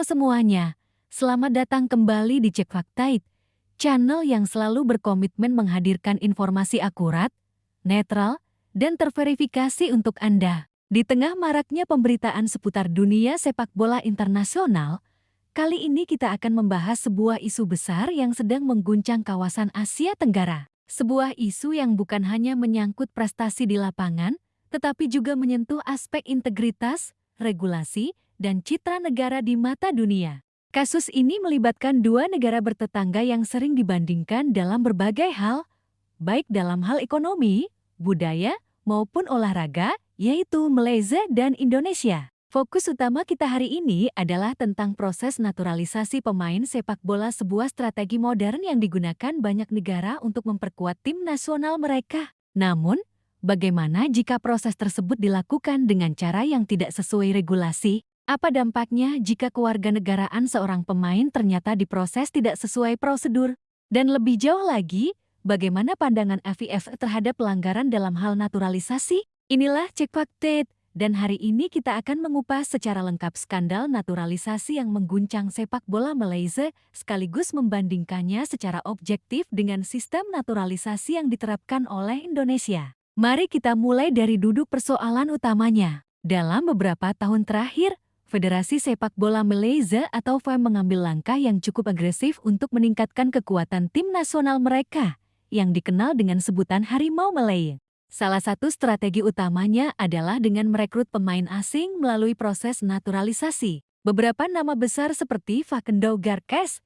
semuanya, selamat datang kembali di Cek Fakta, channel yang selalu berkomitmen menghadirkan informasi akurat, netral, dan terverifikasi untuk Anda. Di tengah maraknya pemberitaan seputar dunia sepak bola internasional, kali ini kita akan membahas sebuah isu besar yang sedang mengguncang kawasan Asia Tenggara. Sebuah isu yang bukan hanya menyangkut prestasi di lapangan, tetapi juga menyentuh aspek integritas, regulasi, dan citra negara di mata dunia. Kasus ini melibatkan dua negara bertetangga yang sering dibandingkan dalam berbagai hal, baik dalam hal ekonomi, budaya, maupun olahraga, yaitu Malaysia dan Indonesia. Fokus utama kita hari ini adalah tentang proses naturalisasi pemain sepak bola, sebuah strategi modern yang digunakan banyak negara untuk memperkuat tim nasional mereka. Namun, bagaimana jika proses tersebut dilakukan dengan cara yang tidak sesuai regulasi? Apa dampaknya jika kewarganegaraan seorang pemain ternyata diproses tidak sesuai prosedur? Dan lebih jauh lagi, bagaimana pandangan FIF terhadap pelanggaran dalam hal naturalisasi? Inilah Cek Fakta, dan hari ini kita akan mengupas secara lengkap skandal naturalisasi yang mengguncang sepak bola Malaysia, sekaligus membandingkannya secara objektif dengan sistem naturalisasi yang diterapkan oleh Indonesia. Mari kita mulai dari duduk persoalan utamanya. Dalam beberapa tahun terakhir, Federasi Sepak Bola Malaysia atau FAM mengambil langkah yang cukup agresif untuk meningkatkan kekuatan tim nasional mereka, yang dikenal dengan sebutan Harimau Malaya. Salah satu strategi utamanya adalah dengan merekrut pemain asing melalui proses naturalisasi. Beberapa nama besar seperti Facundo Garces,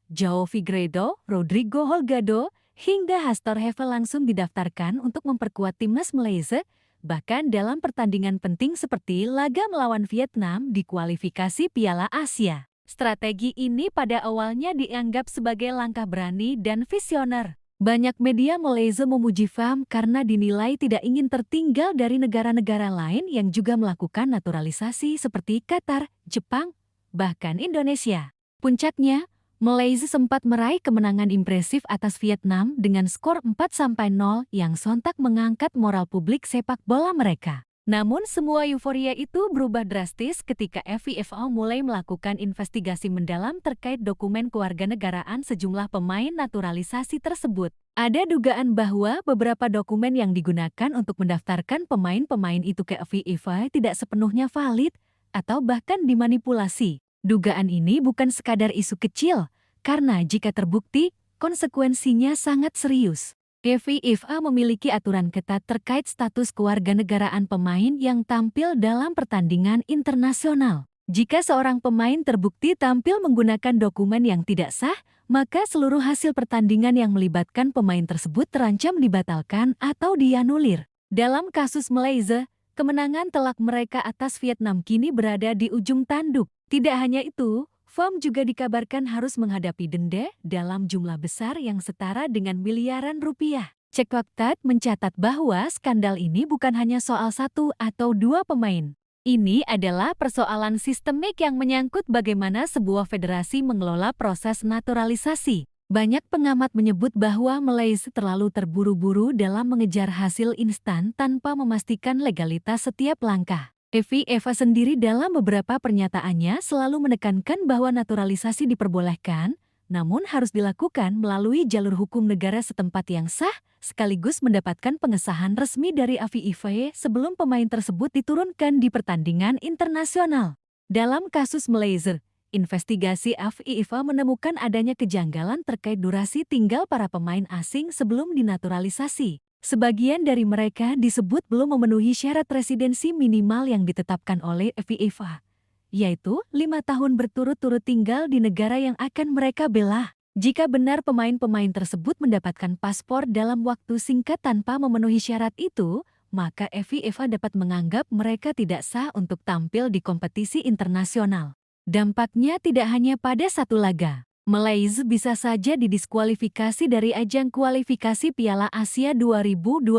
João Figueiredo, Rodrigo Holgado, hingga Hastor Hevel langsung didaftarkan untuk memperkuat timnas Malaysia, bahkan dalam pertandingan penting seperti laga melawan Vietnam di kualifikasi Piala Asia. Strategi ini pada awalnya dianggap sebagai langkah berani dan visioner. Banyak media Malaysia memuji FAM karena dinilai tidak ingin tertinggal dari negara-negara lain yang juga melakukan naturalisasi seperti Qatar, Jepang, bahkan Indonesia. Puncaknya, Malaysia sempat meraih kemenangan impresif atas Vietnam dengan skor 4-0 yang sontak mengangkat moral publik sepak bola mereka. Namun semua euforia itu berubah drastis ketika FIFA mulai melakukan investigasi mendalam terkait dokumen kewarganegaraan sejumlah pemain naturalisasi tersebut. Ada dugaan bahwa beberapa dokumen yang digunakan untuk mendaftarkan pemain-pemain itu ke FIFA tidak sepenuhnya valid atau bahkan dimanipulasi. Dugaan ini bukan sekadar isu kecil, karena jika terbukti, konsekuensinya sangat serius. FIFA memiliki aturan ketat terkait status kewarganegaraan pemain yang tampil dalam pertandingan internasional. Jika seorang pemain terbukti tampil menggunakan dokumen yang tidak sah, maka seluruh hasil pertandingan yang melibatkan pemain tersebut terancam dibatalkan atau dianulir. Dalam kasus Malaysia, kemenangan telak mereka atas Vietnam kini berada di ujung tanduk. Tidak hanya itu, FAM juga dikabarkan harus menghadapi denda dalam jumlah besar yang setara dengan miliaran rupiah. Cek Fakta mencatat bahwa skandal ini bukan hanya soal satu atau dua pemain. Ini adalah persoalan sistemik yang menyangkut bagaimana sebuah federasi mengelola proses naturalisasi. Banyak pengamat menyebut bahwa Malaysia terlalu terburu-buru dalam mengejar hasil instan tanpa memastikan legalitas setiap langkah. FIFA sendiri dalam beberapa pernyataannya selalu menekankan bahwa naturalisasi diperbolehkan, namun harus dilakukan melalui jalur hukum negara setempat yang sah, sekaligus mendapatkan pengesahan resmi dari FIFA sebelum pemain tersebut diturunkan di pertandingan internasional. Dalam kasus Malaysia, investigasi FIFA menemukan adanya kejanggalan terkait durasi tinggal para pemain asing sebelum dinaturalisasi. Sebagian dari mereka disebut belum memenuhi syarat residensi minimal yang ditetapkan oleh FIFA, yaitu 5 tahun berturut-turut tinggal di negara yang akan mereka bela. Jika benar pemain-pemain tersebut mendapatkan paspor dalam waktu singkat tanpa memenuhi syarat itu, maka FIFA dapat menganggap mereka tidak sah untuk tampil di kompetisi internasional. Dampaknya tidak hanya pada satu laga. Malaysia bisa saja didiskualifikasi dari ajang kualifikasi Piala Asia 2027,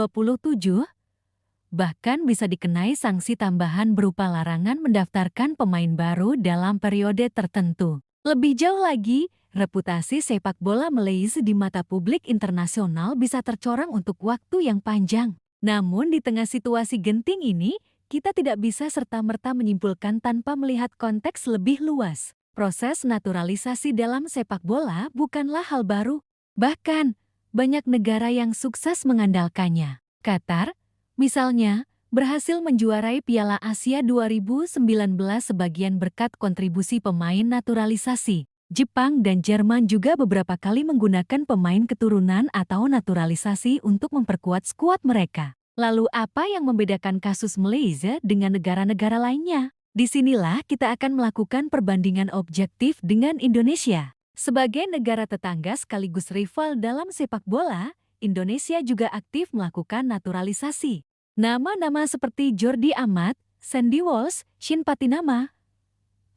bahkan bisa dikenai sanksi tambahan berupa larangan mendaftarkan pemain baru dalam periode tertentu. Lebih jauh lagi, reputasi sepak bola Malaysia di mata publik internasional bisa tercoreng untuk waktu yang panjang. Namun di tengah situasi genting ini, kita tidak bisa serta-merta menyimpulkan tanpa melihat konteks lebih luas. Proses naturalisasi dalam sepak bola bukanlah hal baru. Bahkan, banyak negara yang sukses mengandalkannya. Qatar, misalnya, berhasil menjuarai Piala Asia 2019 sebagian berkat kontribusi pemain naturalisasi. Jepang dan Jerman juga beberapa kali menggunakan pemain keturunan atau naturalisasi untuk memperkuat skuad mereka. Lalu apa yang membedakan kasus Malaysia dengan negara-negara lainnya? Disinilah kita akan melakukan perbandingan objektif dengan Indonesia. Sebagai negara tetangga sekaligus rival dalam sepak bola, Indonesia juga aktif melakukan naturalisasi. Nama-nama seperti Jordi Amat, Sandy Walsh, Shin Patinama,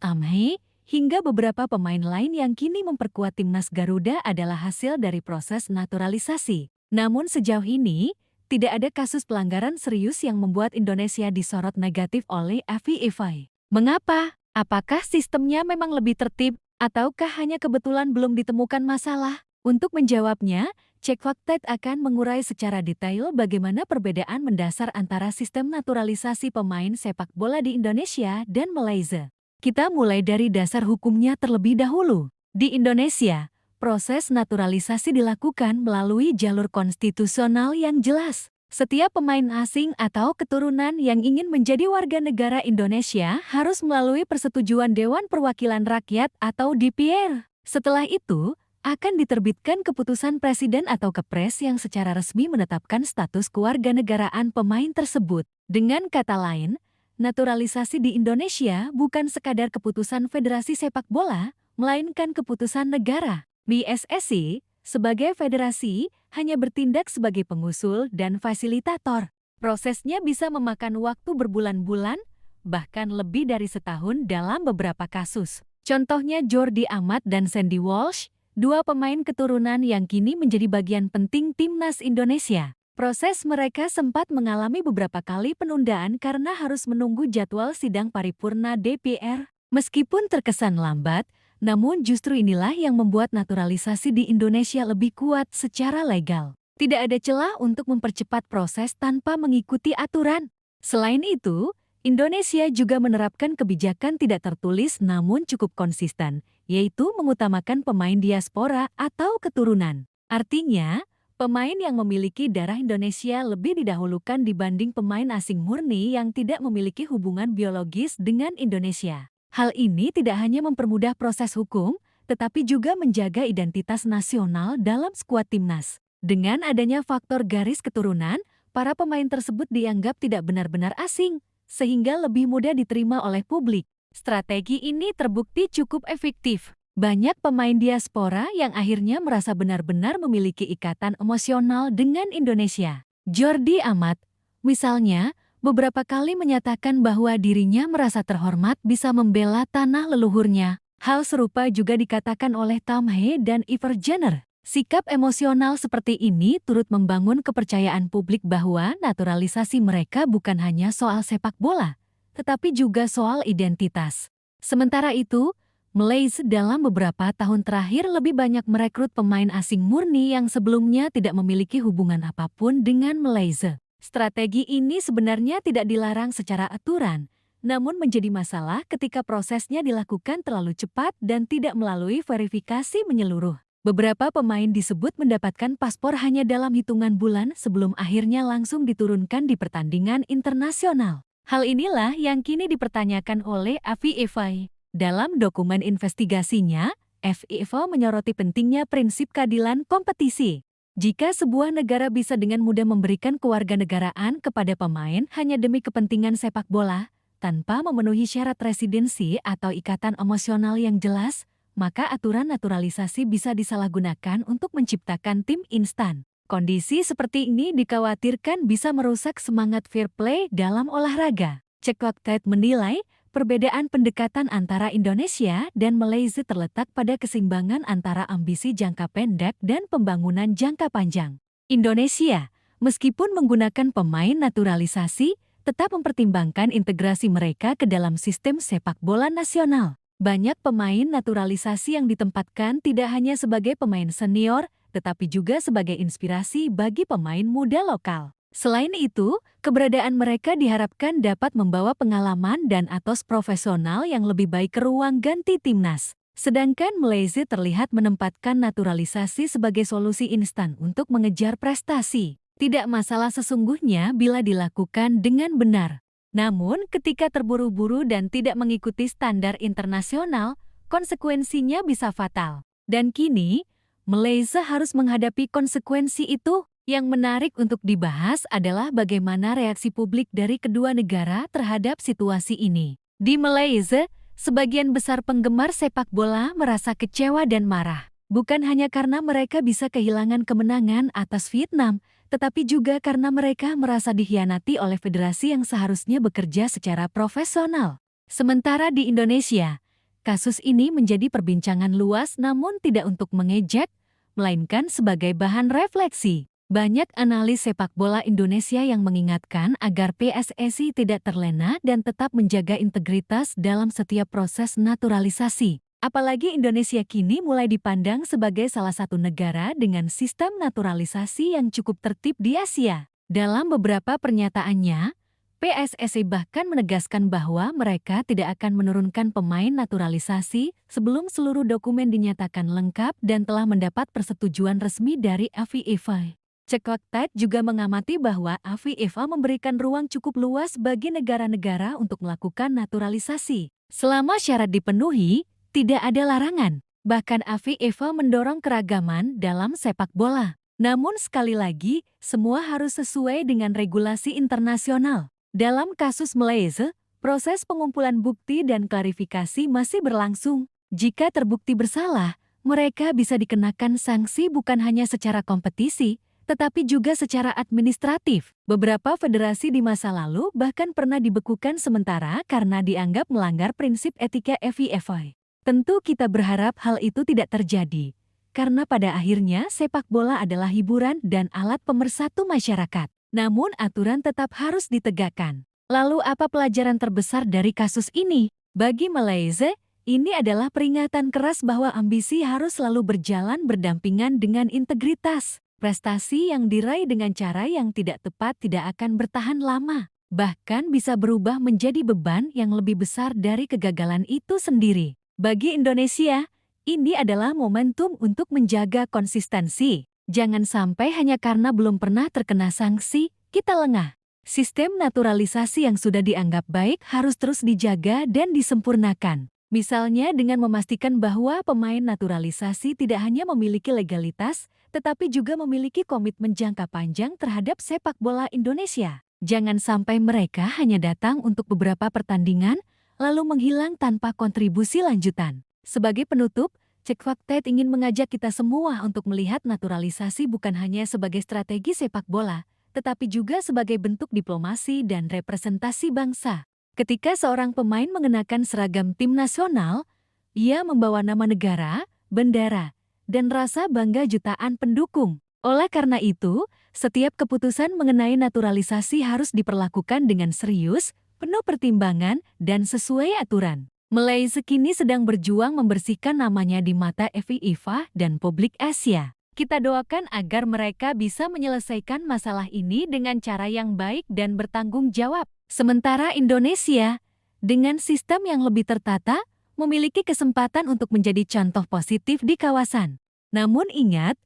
Amhei, hingga beberapa pemain lain yang kini memperkuat timnas Garuda adalah hasil dari proses naturalisasi. Namun sejauh ini, tidak ada kasus pelanggaran serius yang membuat Indonesia disorot negatif oleh FIFA. Mengapa? Apakah sistemnya memang lebih tertib, ataukah hanya kebetulan belum ditemukan masalah? Untuk menjawabnya, Cek Fakta akan mengurai secara detail bagaimana perbedaan mendasar antara sistem naturalisasi pemain sepak bola di Indonesia dan Malaysia. Kita mulai dari dasar hukumnya terlebih dahulu. Di Indonesia, proses naturalisasi dilakukan melalui jalur konstitusional yang jelas. Setiap pemain asing atau keturunan yang ingin menjadi warga negara Indonesia harus melalui persetujuan Dewan Perwakilan Rakyat atau DPR. Setelah itu, akan diterbitkan keputusan Presiden atau Kepres yang secara resmi menetapkan status kewarganegaraan pemain tersebut. Dengan kata lain, naturalisasi di Indonesia bukan sekadar keputusan Federasi Sepak Bola, melainkan keputusan negara. PSSI, sebagai federasi, hanya bertindak sebagai pengusul dan fasilitator. Prosesnya bisa memakan waktu berbulan-bulan, bahkan lebih dari setahun dalam beberapa kasus. Contohnya Jordi Amat dan Sandy Walsh, dua pemain keturunan yang kini menjadi bagian penting timnas Indonesia. Proses mereka sempat mengalami beberapa kali penundaan karena harus menunggu jadwal sidang paripurna DPR. Meskipun terkesan lambat, namun justru inilah yang membuat naturalisasi di Indonesia lebih kuat secara legal. Tidak ada celah untuk mempercepat proses tanpa mengikuti aturan. Selain itu, Indonesia juga menerapkan kebijakan tidak tertulis namun cukup konsisten, yaitu mengutamakan pemain diaspora atau keturunan. Artinya, pemain yang memiliki darah Indonesia lebih didahulukan dibanding pemain asing murni yang tidak memiliki hubungan biologis dengan Indonesia. Hal ini tidak hanya mempermudah proses hukum, tetapi juga menjaga identitas nasional dalam skuad timnas. Dengan adanya faktor garis keturunan, para pemain tersebut dianggap tidak benar-benar asing, sehingga lebih mudah diterima oleh publik. Strategi ini terbukti cukup efektif. Banyak pemain diaspora yang akhirnya merasa benar-benar memiliki ikatan emosional dengan Indonesia. Jordi Amat, misalnya, beberapa kali menyatakan bahwa dirinya merasa terhormat bisa membela tanah leluhurnya. Hal serupa juga dikatakan oleh Tom Hee dan Iver Jenner. Sikap emosional seperti ini turut membangun kepercayaan publik bahwa naturalisasi mereka bukan hanya soal sepak bola, tetapi juga soal identitas. Sementara itu, Malaysia dalam beberapa tahun terakhir lebih banyak merekrut pemain asing murni yang sebelumnya tidak memiliki hubungan apapun dengan Malaysia. Strategi ini sebenarnya tidak dilarang secara aturan, namun menjadi masalah ketika prosesnya dilakukan terlalu cepat dan tidak melalui verifikasi menyeluruh. Beberapa pemain disebut mendapatkan paspor hanya dalam hitungan bulan sebelum akhirnya langsung diturunkan di pertandingan internasional. Hal inilah yang kini dipertanyakan oleh FIFA. Dalam dokumen investigasinya, FIFA menyoroti pentingnya prinsip keadilan kompetisi. Jika sebuah negara bisa dengan mudah memberikan kewarganegaraan kepada pemain hanya demi kepentingan sepak bola, tanpa memenuhi syarat residensi atau ikatan emosional yang jelas, maka aturan naturalisasi bisa disalahgunakan untuk menciptakan tim instan. Kondisi seperti ini dikhawatirkan bisa merusak semangat fair play dalam olahraga. Cek Fakta menilai, perbedaan pendekatan antara Indonesia dan Malaysia terletak pada keseimbangan antara ambisi jangka pendek dan pembangunan jangka panjang. Indonesia, meskipun menggunakan pemain naturalisasi, tetap mempertimbangkan integrasi mereka ke dalam sistem sepak bola nasional. Banyak pemain naturalisasi yang ditempatkan tidak hanya sebagai pemain senior, tetapi juga sebagai inspirasi bagi pemain muda lokal. Selain itu, keberadaan mereka diharapkan dapat membawa pengalaman dan etos profesional yang lebih baik ke ruang ganti timnas. Sedangkan Malaysia terlihat menempatkan naturalisasi sebagai solusi instan untuk mengejar prestasi. Tidak masalah sesungguhnya bila dilakukan dengan benar. Namun, ketika terburu-buru dan tidak mengikuti standar internasional, konsekuensinya bisa fatal. Dan kini, Malaysia harus menghadapi konsekuensi itu. Yang menarik untuk dibahas adalah bagaimana reaksi publik dari kedua negara terhadap situasi ini. Di Malaysia, sebagian besar penggemar sepak bola merasa kecewa dan marah. Bukan hanya karena mereka bisa kehilangan kemenangan atas Vietnam, tetapi juga karena mereka merasa dikhianati oleh federasi yang seharusnya bekerja secara profesional. Sementara di Indonesia, kasus ini menjadi perbincangan luas namun tidak untuk mengejek, melainkan sebagai bahan refleksi. Banyak analis sepak bola Indonesia yang mengingatkan agar PSSI tidak terlena dan tetap menjaga integritas dalam setiap proses naturalisasi. Apalagi Indonesia kini mulai dipandang sebagai salah satu negara dengan sistem naturalisasi yang cukup tertib di Asia. Dalam beberapa pernyataannya, PSSI bahkan menegaskan bahwa mereka tidak akan menurunkan pemain naturalisasi sebelum seluruh dokumen dinyatakan lengkap dan telah mendapat persetujuan resmi dari FIFA. Cekwaktaid juga mengamati bahwa FIFA memberikan ruang cukup luas bagi negara-negara untuk melakukan naturalisasi. Selama syarat dipenuhi, tidak ada larangan. Bahkan FIFA mendorong keragaman dalam sepak bola. Namun sekali lagi, semua harus sesuai dengan regulasi internasional. Dalam kasus Malaysia, proses pengumpulan bukti dan klarifikasi masih berlangsung. Jika terbukti bersalah, mereka bisa dikenakan sanksi bukan hanya secara kompetisi, tetapi juga secara administratif. Beberapa federasi di masa lalu bahkan pernah dibekukan sementara karena dianggap melanggar prinsip etika FIFA. Tentu kita berharap hal itu tidak terjadi, karena pada akhirnya sepak bola adalah hiburan dan alat pemersatu masyarakat. Namun aturan tetap harus ditegakkan. Lalu apa pelajaran terbesar dari kasus ini? Bagi Malaysia, ini adalah peringatan keras bahwa ambisi harus selalu berjalan berdampingan dengan integritas. Prestasi yang diraih dengan cara yang tidak tepat tidak akan bertahan lama, bahkan bisa berubah menjadi beban yang lebih besar dari kegagalan itu sendiri. Bagi Indonesia, ini adalah momentum untuk menjaga konsistensi. Jangan sampai hanya karena belum pernah terkena sanksi, kita lengah. Sistem naturalisasi yang sudah dianggap baik harus terus dijaga dan disempurnakan. Misalnya dengan memastikan bahwa pemain naturalisasi tidak hanya memiliki legalitas, tetapi juga memiliki komitmen jangka panjang terhadap sepak bola Indonesia. Jangan sampai mereka hanya datang untuk beberapa pertandingan, lalu menghilang tanpa kontribusi lanjutan. Sebagai penutup, Cekwaktaid ingin mengajak kita semua untuk melihat naturalisasi bukan hanya sebagai strategi sepak bola, tetapi juga sebagai bentuk diplomasi dan representasi bangsa. Ketika seorang pemain mengenakan seragam tim nasional, ia membawa nama negara, bendera, dan rasa bangga jutaan pendukung. Oleh karena itu, setiap keputusan mengenai naturalisasi harus diperlakukan dengan serius, penuh pertimbangan, dan sesuai aturan. Malaysia kini sedang berjuang membersihkan namanya di mata FIFA dan publik Asia. Kita doakan agar mereka bisa menyelesaikan masalah ini dengan cara yang baik dan bertanggung jawab. Sementara Indonesia, dengan sistem yang lebih tertata, memiliki kesempatan untuk menjadi contoh positif di kawasan. Namun ingat,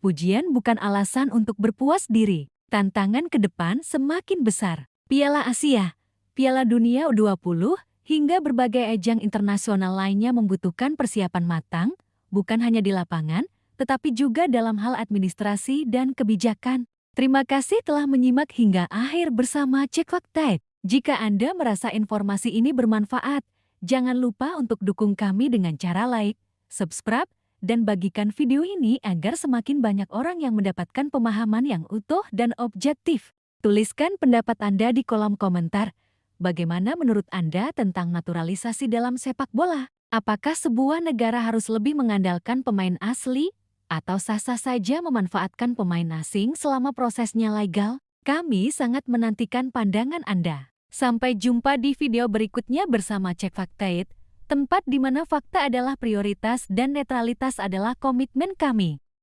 pujian bukan alasan untuk berpuas diri. Tantangan ke depan semakin besar. Piala Asia, Piala Dunia U20, hingga berbagai ajang internasional lainnya membutuhkan persiapan matang, bukan hanya di lapangan, tetapi juga dalam hal administrasi dan kebijakan. Terima kasih telah menyimak hingga akhir bersama Cekwaktaid. Jika Anda merasa informasi ini bermanfaat, jangan lupa untuk dukung kami dengan cara like, subscribe, dan bagikan video ini agar semakin banyak orang yang mendapatkan pemahaman yang utuh dan objektif. Tuliskan pendapat Anda di kolom komentar. Bagaimana menurut Anda tentang naturalisasi dalam sepak bola? Apakah sebuah negara harus lebih mengandalkan pemain asli? Atau sah-sah saja memanfaatkan pemain asing selama prosesnya legal? Kami sangat menantikan pandangan Anda. Sampai jumpa di video berikutnya bersama Cekwaktaid, tempat di mana fakta adalah prioritas dan netralitas adalah komitmen kami.